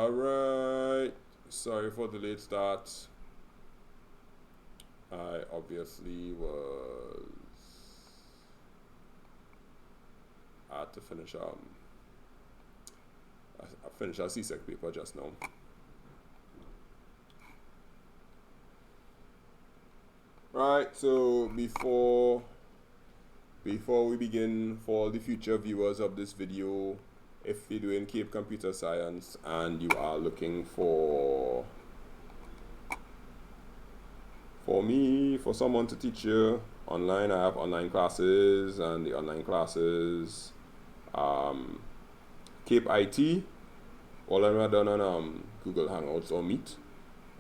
Alright, sorry for the late start. I obviously had to finish I finished a CSEC paper just now. Right, so before we begin, for all the future viewers of this video, if you're doing Cape Computer Science and you are looking for someone to teach you online, I have online classes, and the online classes, Cape IT, all of them are done on Google Hangouts or Meet.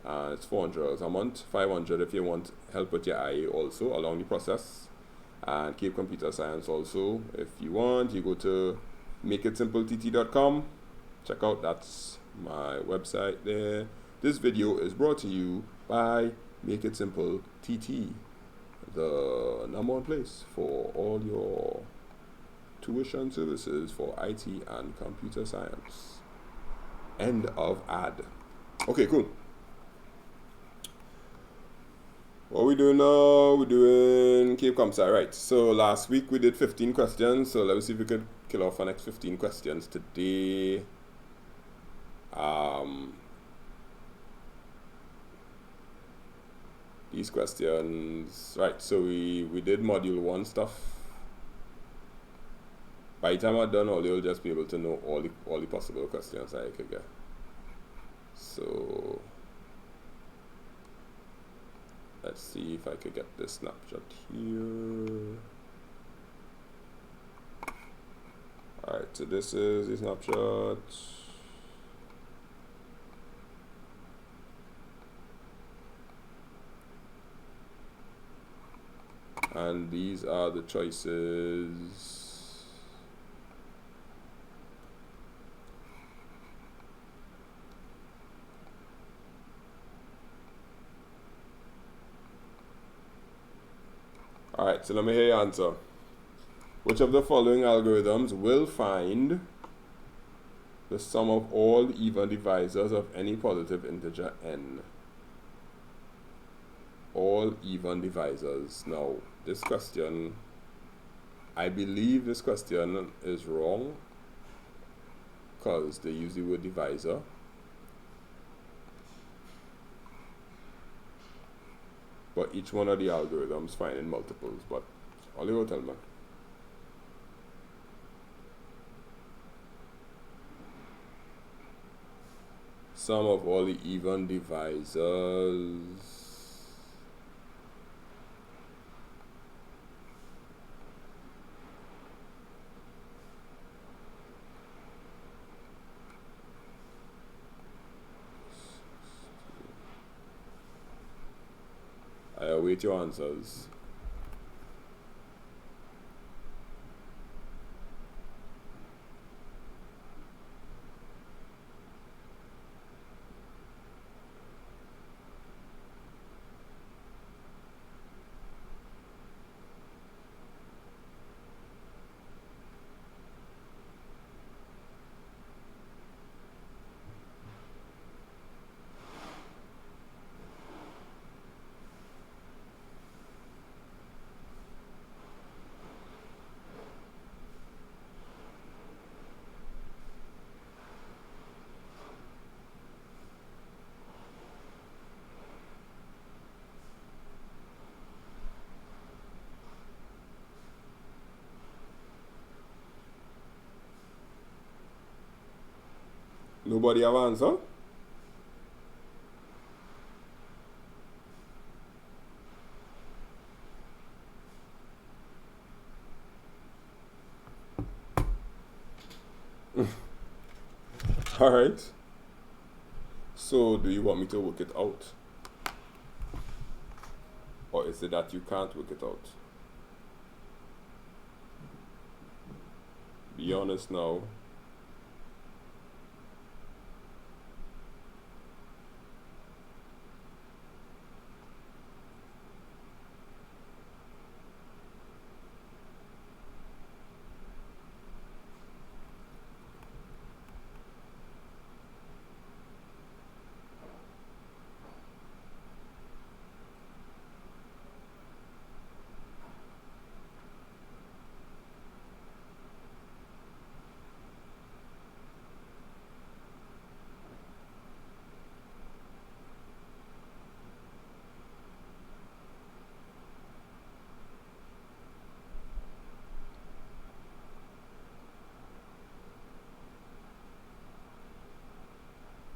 It's $400 a month, $500 if you want help with your IA also along the process. And Cape Computer Science also, if you want, you go to makeITsimpleTT.com. Check out, that's my website there. This video is brought to you by makeITsimpleTT, the #1 place for all your tuition services for IT and computer science. End of ad. Okay, cool. What we doing now? We're doing Cape Comsci, right? So last week we did 15 questions. So let's see if we could kill off our next 15 questions today. These questions, right? So we did module 1 stuff. By the time I'm done, you'll just be able to know all the possible questions I could get. So let's see if I could get this snapshot here. Alright, so this is the snapshot. And these are the choices. Alright, so let me hear your answer. Which of the following algorithms will find the sum of all even divisors of any positive integer n? All even divisors. Now, this question, I believe this question is wrong because they use the word divisor. But each one of the algorithms finding multiples, but all you go tell me. Sum of all the even divisors. I await your answers. Nobody have answer? All right. So do you want me to work it out? Or is it that you can't work it out? Be honest now.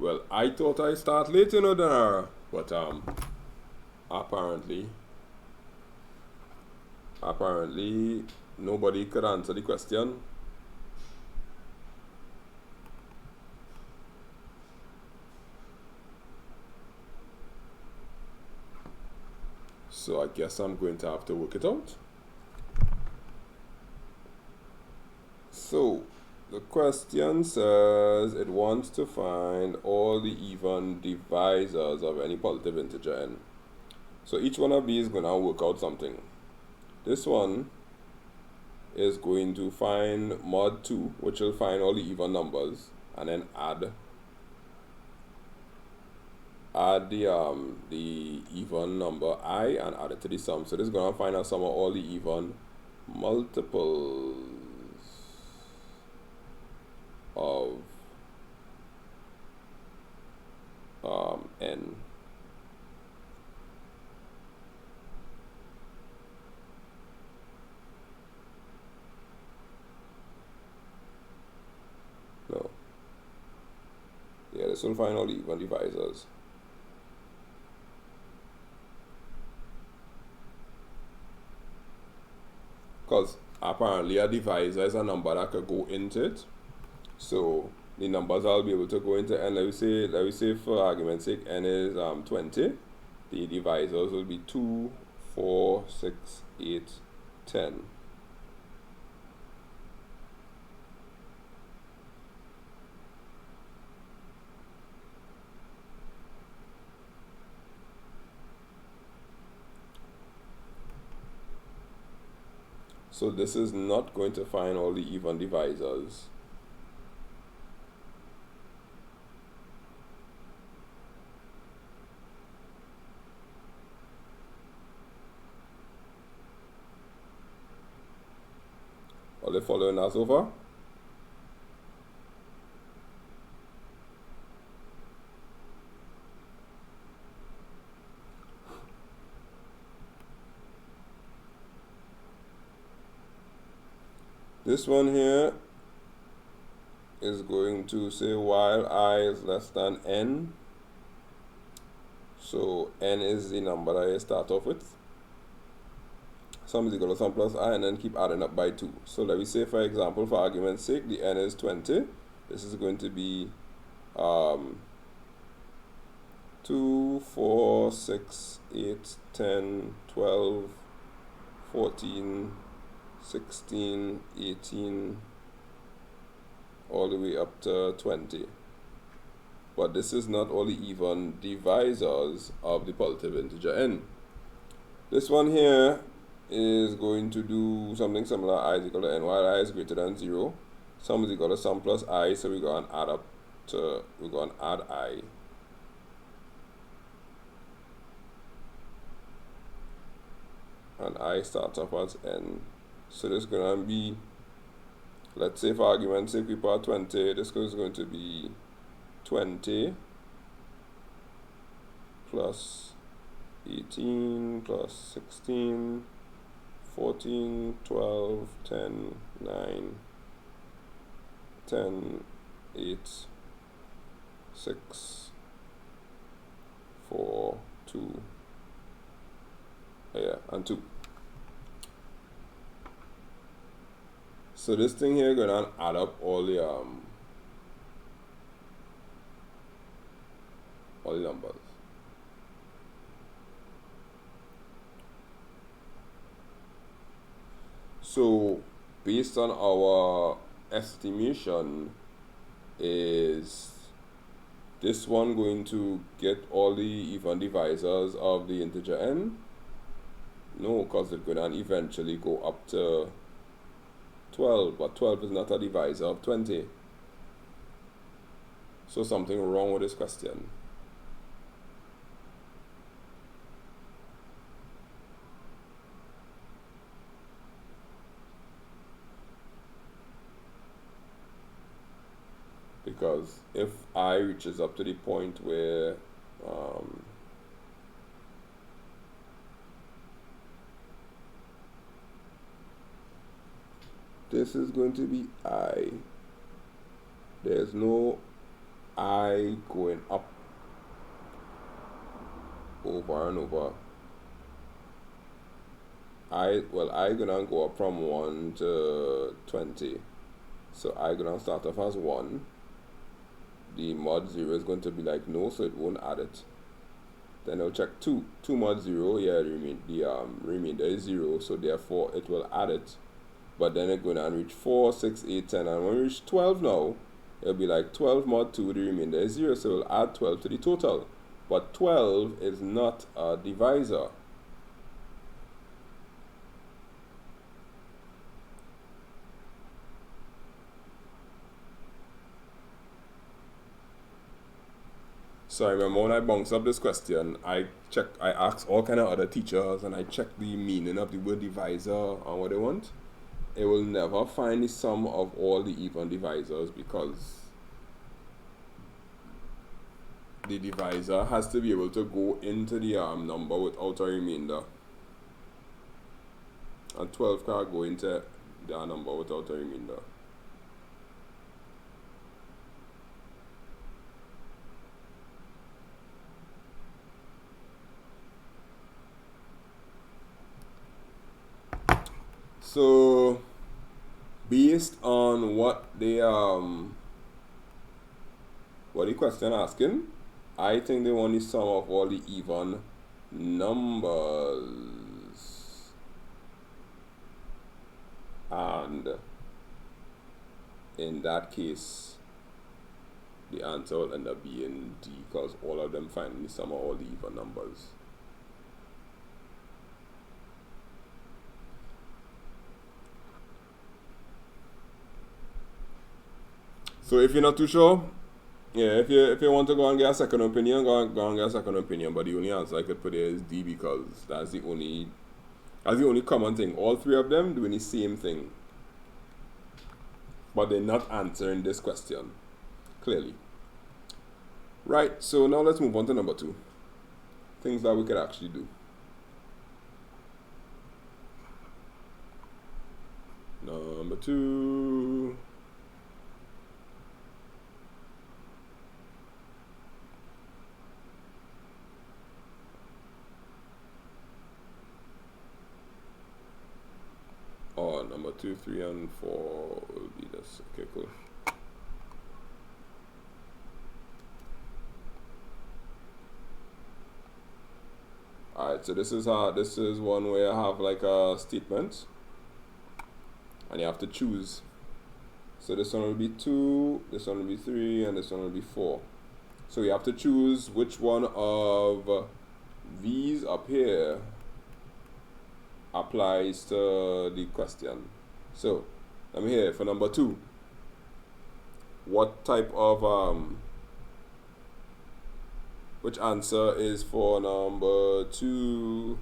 Well, I thought I start late, there, but apparently nobody could answer the question. So I guess I'm going to have to work it out. So the question says it wants to find all the even divisors of any positive integer n. So each one of these is going to work out something. This one is going to find mod 2, which will find all the even numbers, and then add the even number I and add it to the sum. So this is going to find a sum of all the even multiples of n. No. Yeah, this will find all the even divisors. Because apparently a divisor is a number that could go into it. So the numbers I'll be able to go into n. Let me say for argument's sake n is 20. The divisors will be 2, 4, 6, 8, 10. So this is not going to find all the even divisors. Are they following us over? This one here is going to say while I is less than n. So n is the number that I start off with. Sum is equal to sum plus I, and then keep adding up by 2. So let me say, for example, for argument's sake, the n is 20. This is going to be 2, 4, 6, 8, 10, 12, 14, 16, 18, all the way up to 20. But this is not all the even divisors of the positive integer n. This one here is going to do something similar. I is equal to n while I is greater than 0. Sum is equal to sum plus I, so we're going to add up to, we're going to add I. And I starts off as n. So this is going to be, let's say for argument's sake, we put 20, this is going to be 20 plus 18 plus 16, 14, 12, 10, 9, 10, 8, 6, 4, 2, yeah, and 2. So this thing here gonna add up all the numbers. So based on our estimation, is this one going to get all the even divisors of the integer n? No, because it's going to eventually go up to 12, but 12 is not a divisor of 20. So something wrong with this question. Because if I reaches up to the point where this is going to be I, there's no I going up over and over. I gonna go up from 1 to 20. So I gonna start off as 1. The mod 0 is going to be like no, so it won't add it. Then I'll check 2. 2 mod 0, yeah, the remainder is 0, so therefore it will add it. But then it's going to reach 4, 6, 8, 10, and when we reach 12 now, it'll be like 12 mod 2, the remainder is 0, so we'll add 12 to the total. But 12 is not a divisor. So I remember when I bounced up this question, I asked all kind of other teachers, and I checked the meaning of the word divisor and what they want. It will never find the sum of all the even divisors, because the divisor has to be able to go into the number without a remainder. And 12 can't go into the number without a remainder. So based on what the question asking, I think they want the sum of all the even numbers, and in that case the answer will end up being D, because all of them find the sum of all the even numbers. So if you're not too sure, yeah, if you want to go and get a second opinion, go and get a second opinion. But the only answer I could put there is D, because that's the only common thing. All three of them doing the same thing, but they're not answering this question clearly. Right, so now let's move on to number 2. Things that we could actually do. Number 2. Oh, number 2, 3, and 4 will be this. Okay, cool. Alright, so this is one where I have like a statement, and you have to choose. So this one will be 2, this one will be 3, and this one will be 4. So you have to choose which one of these up here applies to the question. So let me hear for number 2. What type of which answer is for number 2?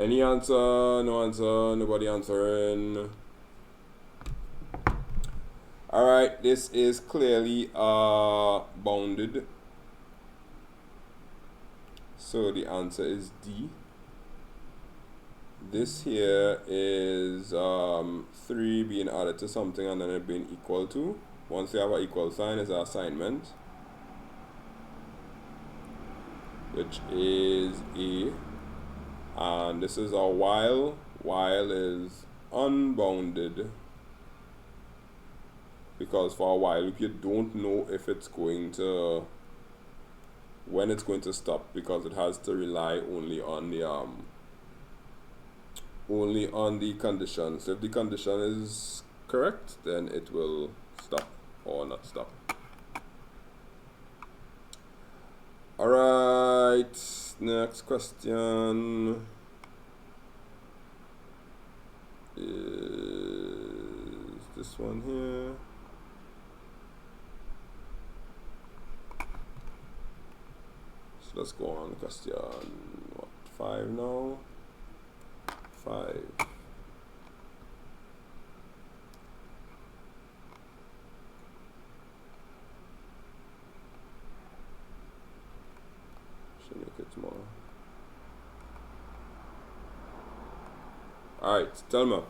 Any answer? No answer? Nobody answering? Alright, this is clearly bounded. So the answer is D. this here is 3 being added to something and then it being equal to. Once you have an equal sign, is an assignment, which is A. And this is a while. While is unbounded, because for a while if you don't know if it's going to, when it's going to stop, because it has to rely only on the condition. So if the condition is correct, then it will stop or not stop. Alright, next question is this one here. So let's go on question, what, 5 now? 5. Should make it smaller. Alright, tell me.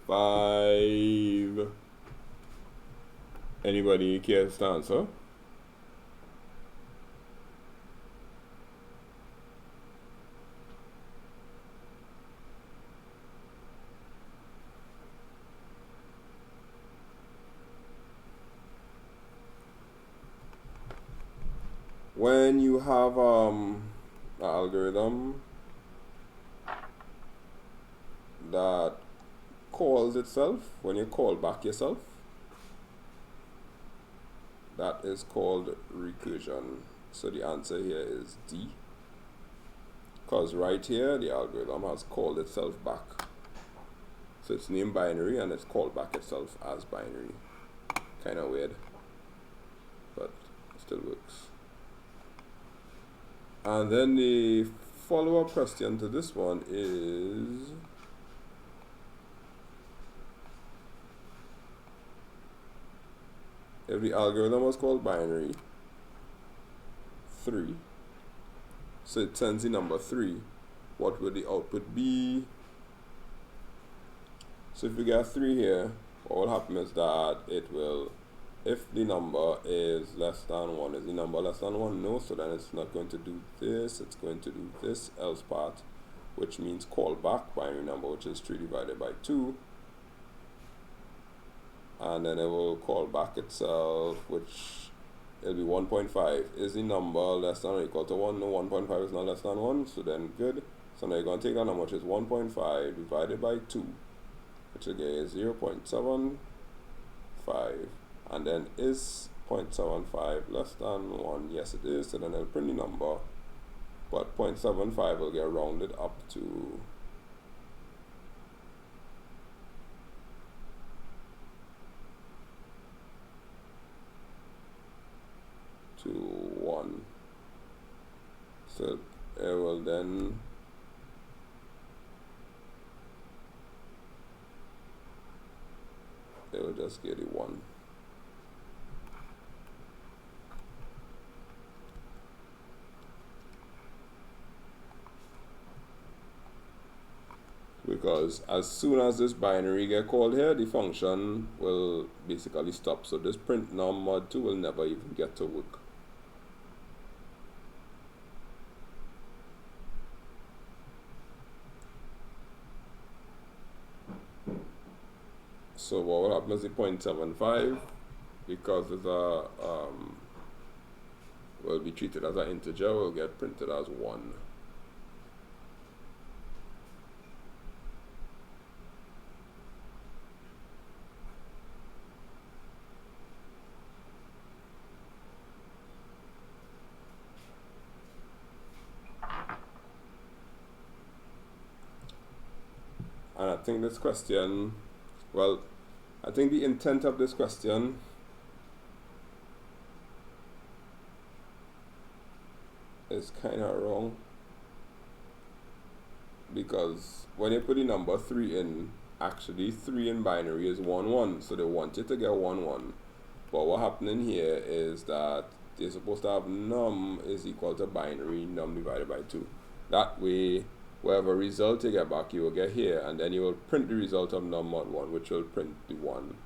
Five. Anybody cares to answer? When you have an algorithm that calls itself, when you call back yourself, that is called recursion. So the answer here is D, because right here the algorithm has called itself back. So it's named binary and it's called back itself as binary. Kind of weird, but it still works. And then the follow-up question to this one is, if the algorithm was called binary 3, so it sends the number 3, what would the output be? So if we get 3 here, what will happen is that it will, if the number is less than 1, is the number less than 1? No, so then it's not going to do this, it's going to do this else part, which means call back binary number, which is 3 divided by 2. And then it will call back itself, which it'll be 1.5. Is the number less than or equal to 1? No, 1.5 is not less than 1, so then good. So now you're going to take that number, which is 1.5 divided by 2, which again is 0.75. And then is 0.75 less than 1? Yes, it is. So then it'll print the number, but 0.75 will get rounded up to 1. So it will then it will just get a 1. Because as soon as this binary get called here, the function will basically stop. So this print num mod 2 will never even get to work. So what will happen is the 0.75, because it's a will be treated as an integer, will get printed as 1. And I think this question, well, I think the intent of this question is kind of wrong. because when you put the number 3 in, actually 3 in binary is 1 1, so they want you to get 1 1. But what happening here is that they're supposed to have num is equal to binary num divided by 2. That way, whatever result you get back, you will get here, and then you will print the result of num mod 1, which will print the 1.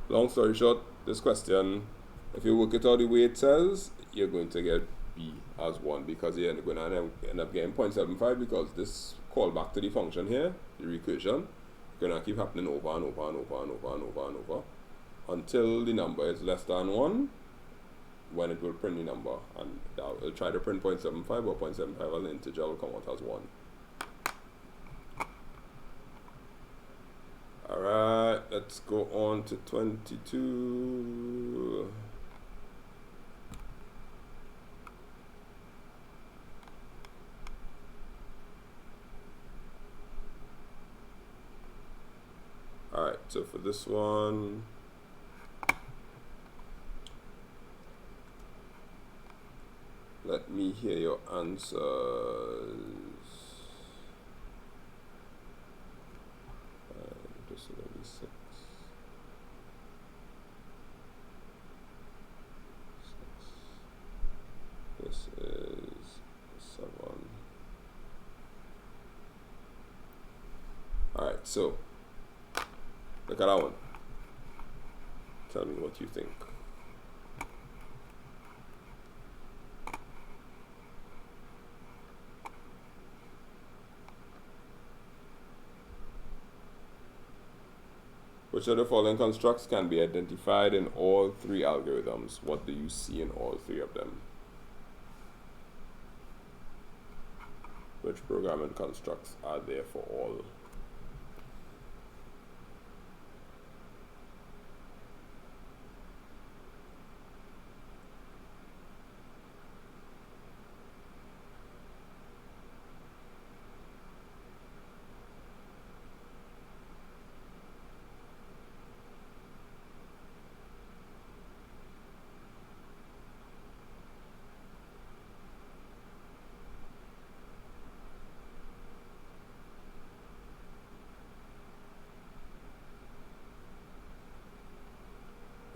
Long story short, this question, if you work it out the way it says, you're going to get B as 1, because you're going to end up getting 0.75, because this call back to the function here, the recursion, going to keep happening over and over and over and over and over and over until the number is less than 1, when it will print the number, and that will try to print 0.75, or 0.75 as an integer will come out as 1. Alright, let's go on to 22. Alright, so for this one, let me hear your answers. This is 6. This is 7. Alright, so look at that one. Tell me what you think. Which of the following constructs can be identified in all 3 algorithms? What do you see in all 3 of them? Which programming constructs are there for all?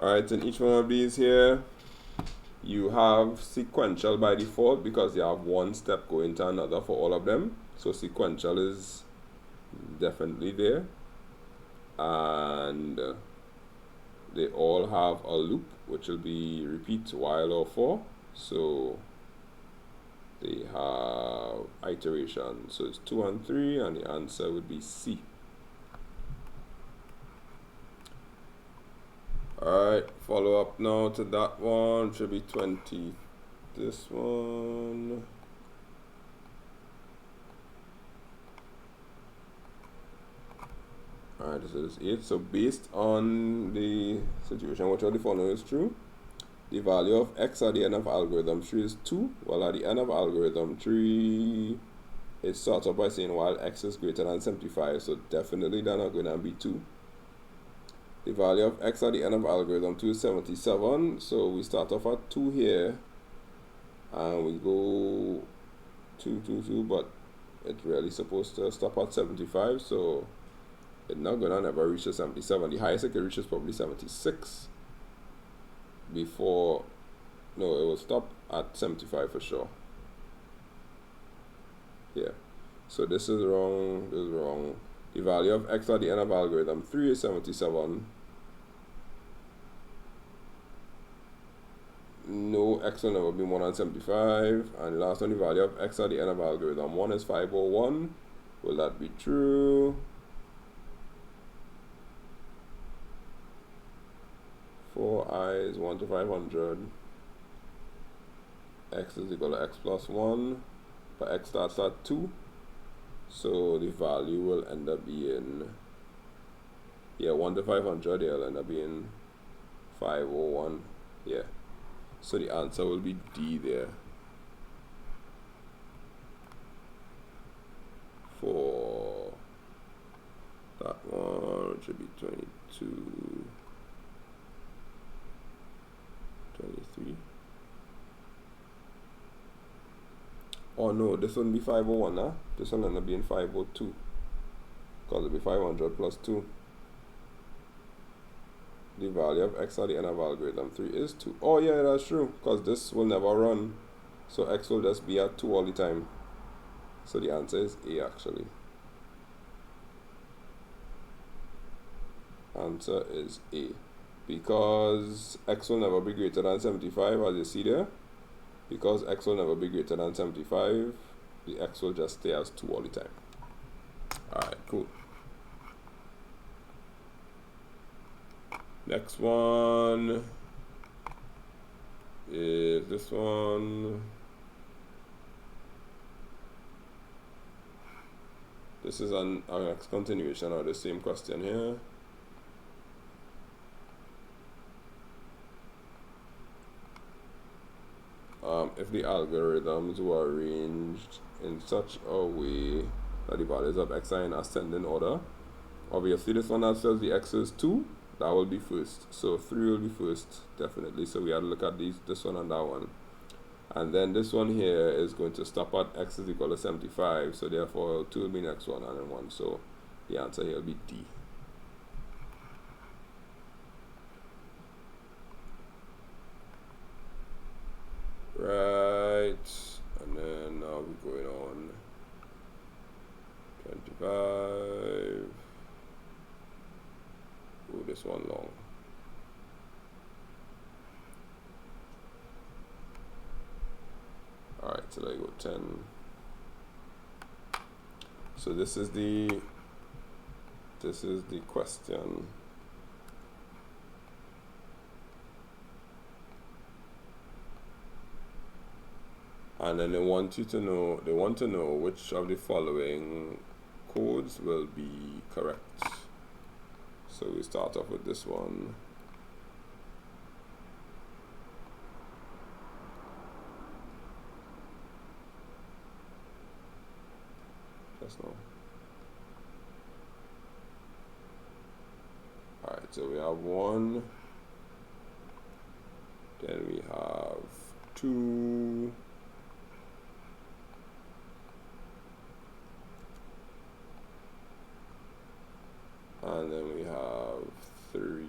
Alright, in each one of these here, you have sequential by default because you have one step going to another for all of them. So sequential is definitely there. And they all have a loop, which will be repeat, while, or for. So they have iteration. So it's 2 and 3, and the answer would be C. Alright, follow up now to that one, should be 20. This one. Alright, this is 8. So based on the situation, which of the following is true? The value of x at the end of algorithm 3 is 2, while at the end of algorithm 3, it starts off by saying while x is greater than 75, so definitely they're not going to be 2. The value of x at the end of algorithm 2 is 77, so we start off at 2 here, and we go 2, 2, 2, but it's really supposed to stop at 75, so it's not going to never reach the 77. The highest it can reach is probably 76 before, no, it will stop at 75 for sure. Yeah, so this is wrong, this is wrong. The value of x at the end of algorithm 3 is 77. No, x will never be more than 75. And last one, the value of x at the end of algorithm 1 is 501. Will that be true? 4i is 1 to 500. X is equal to x plus 1. But x starts at 2. So the value will end up being, yeah, 1 to 500, it'll end up being 501. Yeah. So the answer will be D there. For that one, it should be 22, 23. Oh no, this wouldn't be 501, huh? This one end up being 502. Because it'll be 500 plus 2. The value of x at the end of algorithm 3 is 2. Oh yeah, that's true. Because this will never run. So x will just be at 2 all the time. So the answer is A actually. Answer is A. Because x will never be greater than 75, as you see there. Because x will never be greater than 75, the x will just stay as 2 all the time. Alright, cool. Next one is this one. This is our next continuation of the same question here. If the algorithms were arranged in such a way that the values of xi in ascending order, obviously this one that says the x is 2, that will be first. So 3 will be first, definitely. So we have to look at this one and that one. And then this one here is going to stop at x is equal to 75. So therefore 2 will be next one and then 1. So the answer here will be D. Right, and then now we're going on 25. Oh, this one long. Alright, so let go 10. So this is the question. And then they want to know which of the following codes will be correct. So we start off with this one. Just now. Alright, so we have 1. Then we have 2. And then we have 3.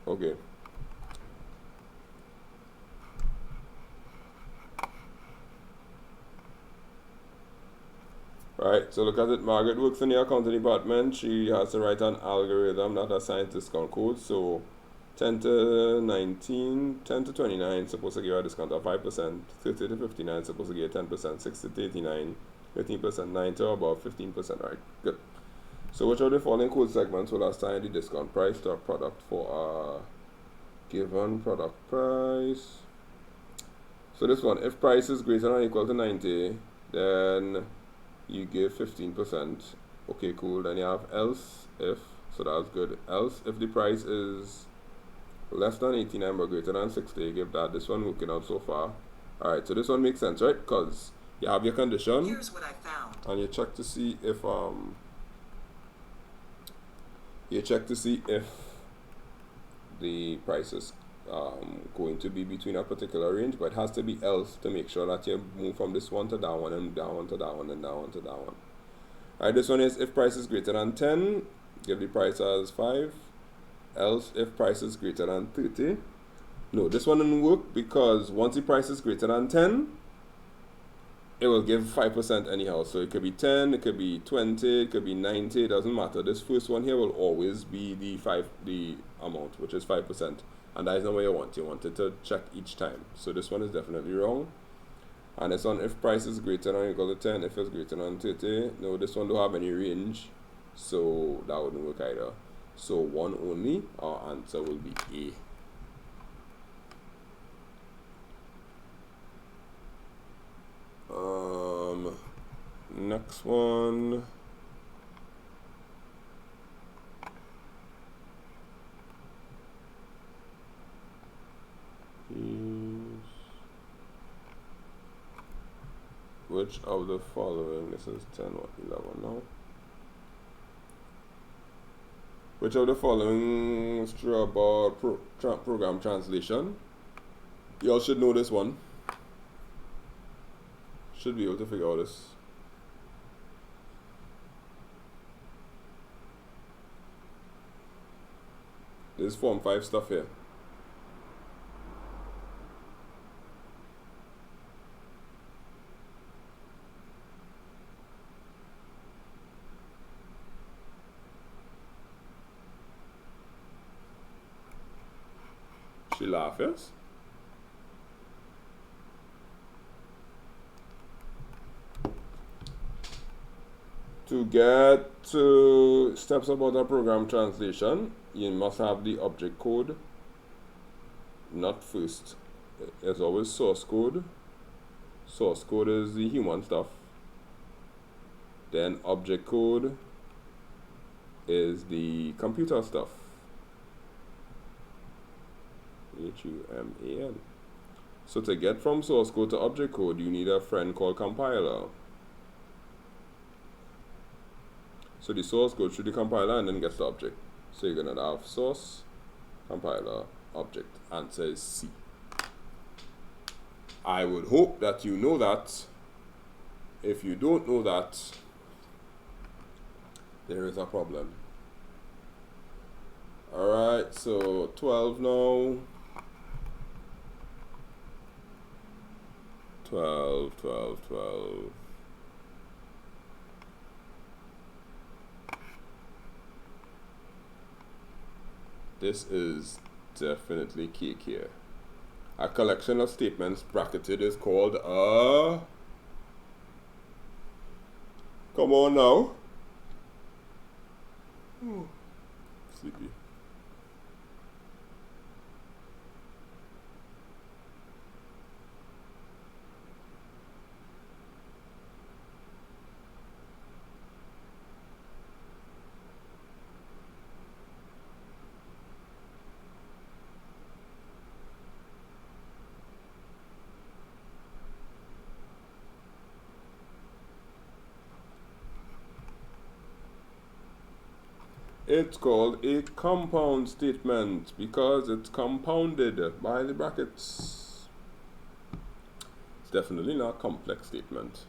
Okay. Right, so look at it. Margaret works in the accounting department. She has to write an algorithm that assigns discount codes. So 10 to 19, 10 to 29 supposed to give a discount of 5%, 30 to 59 supposed to give 10%, 60 to 89, 15%, 9 to about 15%. Right, good. So which of the following code segments will assign the discount price to a product for a given product price? So this one, if price is greater than or equal to 90, then you give 15%. Okay, cool. Then you have else if, so that's good. Else if the price is less than 89 but greater than 60, you give that. This one working out so far. Alright, so this one makes sense, right? Because you have your condition. Here's what I found. And you check to see if the price is going to be between a particular range, but it has to be else to make sure that you move from this one to that one and that one to that one and that one to that one. Alright, this one is if price is greater than 10, give the price as 5. Else if price is greater than 30. No, this one didn't work because once the price is greater than 10, it will give 5% anyhow. So it could be 10, it could be 20, it could be 90, it doesn't matter. This first one here will always be the amount, which is 5%. And that is not what you want. You want it to check each time. So this one is definitely wrong. And this one, if price is greater than or equal to 10, if it's greater than 30. No, this one don't have any range. So that wouldn't work either. So 1 only. Our answer will be A. Next one. which of the following, this is 10 or 11 now. Which of the following is true about program translation? You all should know this one. Should be able to figure out this. This is Form 5 stuff here. She laughs, yes? To get to steps about a program translation, you must have the object code, not first. There's always source code. Source code is the human stuff. Then object code is the computer stuff. HUMAN. So to get from source code to object code, you need a friend called compiler. So the source goes through the compiler and then gets the object. So you're going to have source, compiler, object. Answer is C. I would hope that you know that. If you don't know that, there is a problem. Alright, so 12 now. 12. This is definitely cake here. A collection of statements bracketed is called a... Come on now. Sleepy. It's called a compound statement because it's compounded by the brackets. It's definitely not a complex statement.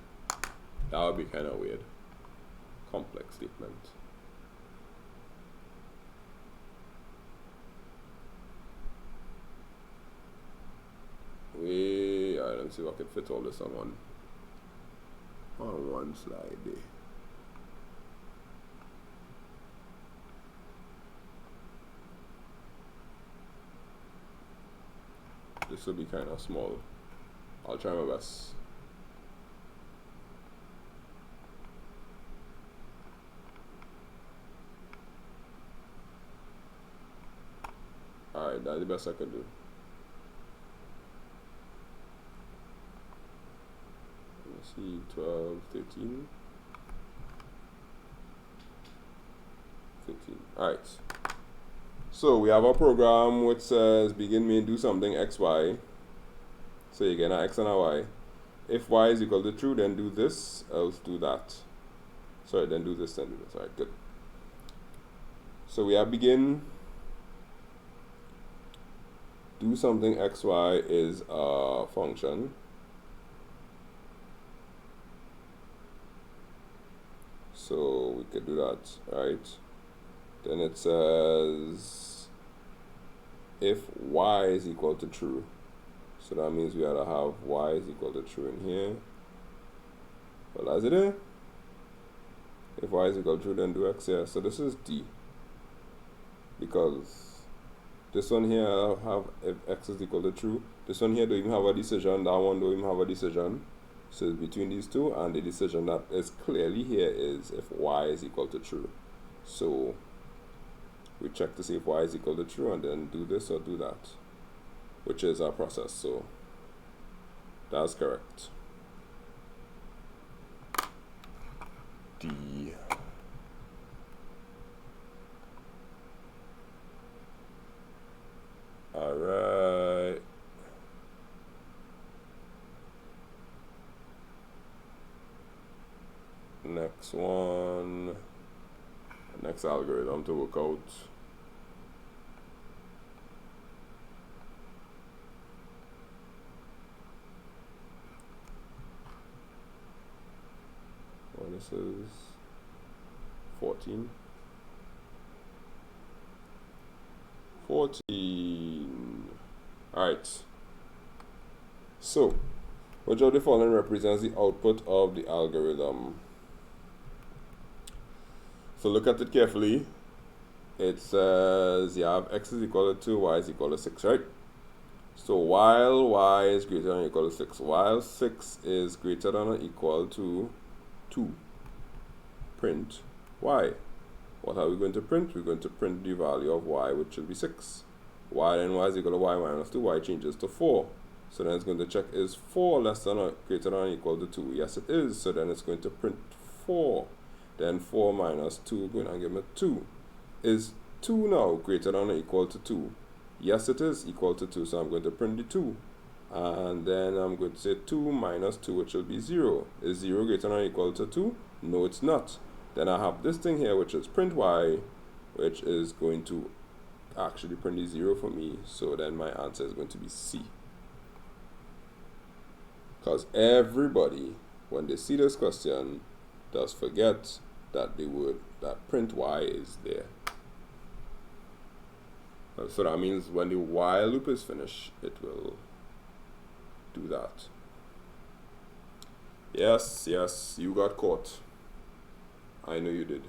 That would be kind of weird. Complex statement. I don't see if I can fit all this on one slide there. This will be kind of small. I'll try my best. Alright, that's the best I could do. Let's see, 12, 13. 15. Alright. So we have a program which says begin main do something XY. So you get an X and a Y. If Y is equal to true, then do this, else do that. Sorry, then do this, then do this. Alright, good. So we have begin do something XY is a function. So we could do that, right? Then it says if Y is equal to true. So that means we gotta have Y is equal to true in here. Well, as it is. If Y is equal to true, then do X here. So this is D. Because this one here I'll have if X is equal to true. This one here don't even have a decision. That one don't even have a decision. So it's between these two, and the decision that is clearly here is if Y is equal to true. So we check to see if Y is equal to true and then do this or do that, which is our process. So that's correct. D. All right. next one, next algorithm to work out. Well, this is 14. 14. Alright. So, which of the following represents the output of the algorithm? So look at it carefully. It says you have x is equal to 2, y is equal to 6, right? So while y is greater than or equal to 6, while 6 is greater than or equal to 2, print y. What are we going to print? We're going to print the value of y, which will be 6. Y then y is equal to y minus 2, y changes to 4. So then it's going to check, is 4 less than or greater than or equal to 2? Yes, it is. So then it's going to print 4. Then 4 minus 2, going to give me 2. Is 2 now greater than or equal to 2? Yes, it is equal to 2. So I'm going to print the 2. And then I'm going to say 2 minus 2, which will be 0. Is 0 greater than or equal to 2? No, it's not. Then I have this thing here, which is print y, which is going to actually print the 0 for me. So then my answer is going to be C. Because everybody, when they see this question, does forget that that print y is there. So that means when the while loop is finished, it will do that. Yes, yes, you got caught. I know you did.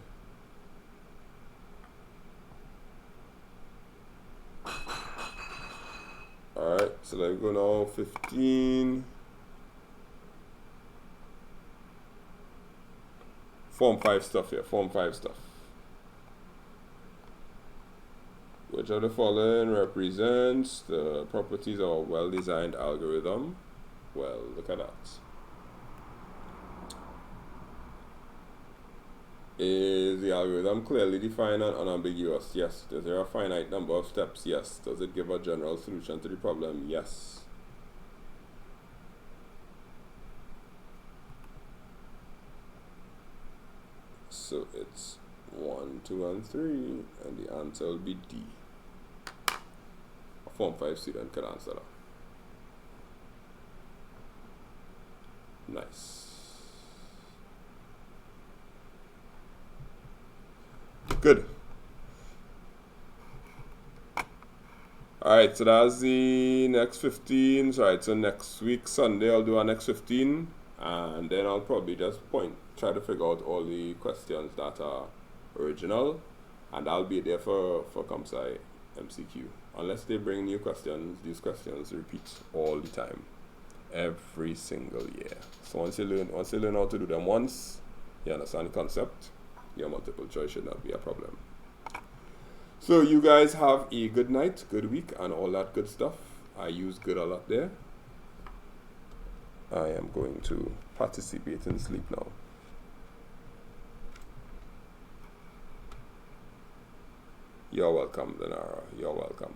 Alright, so let me go now. 15. Form 5 stuff here. Form 5 stuff. Which of the following represents the properties of a well-designed algorithm? Well, look at that. Is the algorithm clearly defined and unambiguous? Yes. Is there a finite number of steps? Yes. Does it give a general solution to the problem? Yes. So it's 1, 2, and 3, and the answer will be D. A Form 5 student can answer that. Nice. Good. Alright, so that's the next 15. So, alright, so next week, Sunday, I'll do our next 15. And then I'll probably just try to figure out all the questions that are original. And I'll be there for ComSci MCQ. Unless they bring new questions, these questions repeat all the time. Every single year. So once you learn how to do them once, you understand the concept, your multiple choice should not be a problem. So you guys have a good night, good week, and all that good stuff. I use good a lot there. I am going to participate in sleep now. You're welcome, Lenara. You're welcome.